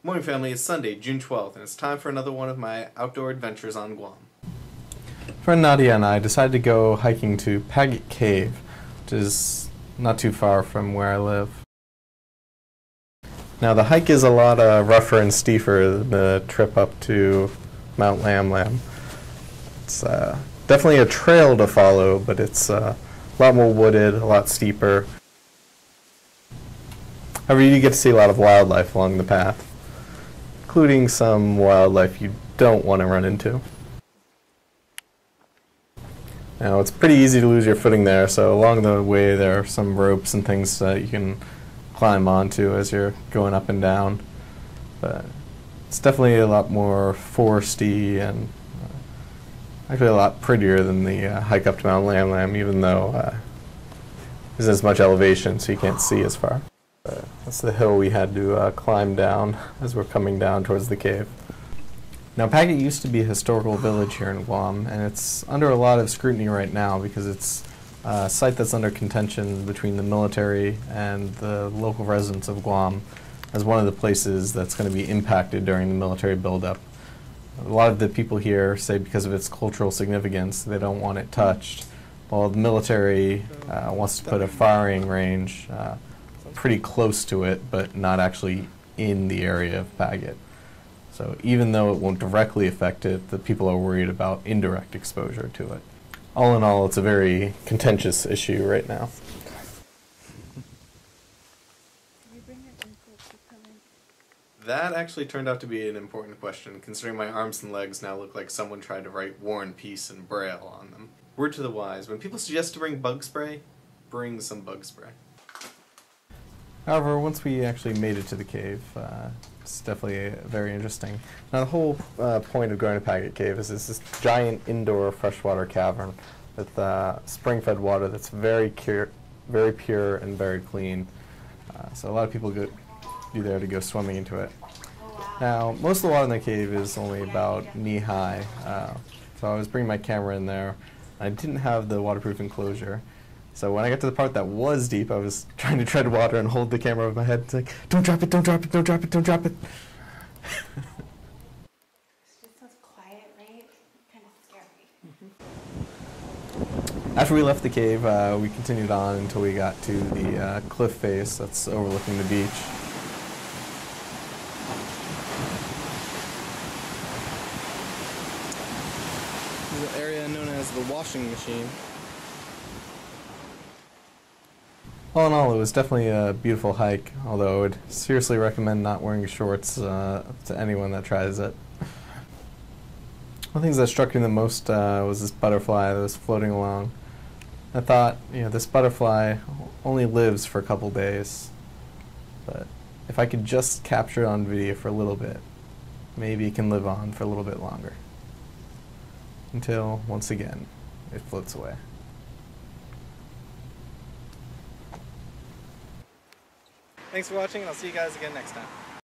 Morning family, it's Sunday, June 12th, and it's time for another one of my outdoor adventures on Guam. Friend Nadia and I decided to go hiking to Pagat Cave, which is not too far from where I live. Now the hike is a lot rougher and steeper than the trip up to Mount Lam Lam. It's definitely a trail to follow, but it's a lot more wooded, a lot steeper. However, you get to see a lot of wildlife along the path, including some wildlife you don't want to run into. Now, it's pretty easy to lose your footing there, so along the way there are some ropes and things that you can climb onto as you're going up and down. But it's definitely a lot more foresty and actually a lot prettier than the hike up to Mount Lam Lam, even though there's as much elevation so you can't see as far. That's the hill we had to climb down as we're coming down towards the cave. Now, Pagat used to be a historical village here in Guam, and it's under a lot of scrutiny right now because it's a site that's under contention between the military and the local residents of Guam as one of the places that's going to be impacted during the military buildup. A lot of the people here say because of its cultural significance they don't want it touched, while the military wants to put a firing range pretty close to it, but not actually in the area of Pagat. So even though it won't directly affect it, the people are worried about indirect exposure to it. All in all, it's a very contentious issue right now. That actually turned out to be an important question, considering my arms and legs now look like someone tried to write War and Peace in Braille on them. Word to the wise, when people suggest to bring bug spray, bring some bug spray. However, once we actually made it to the cave, it's definitely very interesting. Now, the whole point of going to Pagat Cave is this giant indoor freshwater cavern with spring-fed water that's very pure and very clean. So a lot of people go there to go swimming into it. Now, most of the water in the cave is only about knee-high, so I was bringing my camera in there. I didn't have the waterproof enclosure. So when I got to the part that was deep, I was trying to tread water and hold the camera over my head. It's like, don't drop it, don't drop it, don't drop it, don't drop it. It's just so quiet, right? Kind of scary. After we left the cave, we continued on until we got to the cliff face that's overlooking the beach. This is an area known as the washing machine. All in all, it was definitely a beautiful hike, although I would seriously recommend not wearing shorts to anyone that tries it. One of the things that struck me the most was this butterfly that was floating along. I thought, this butterfly only lives for a couple days, but if I could just capture it on video for a little bit, maybe it can live on for a little bit longer. Until, once again, it floats away. Thanks for watching, and I'll see you guys again next time.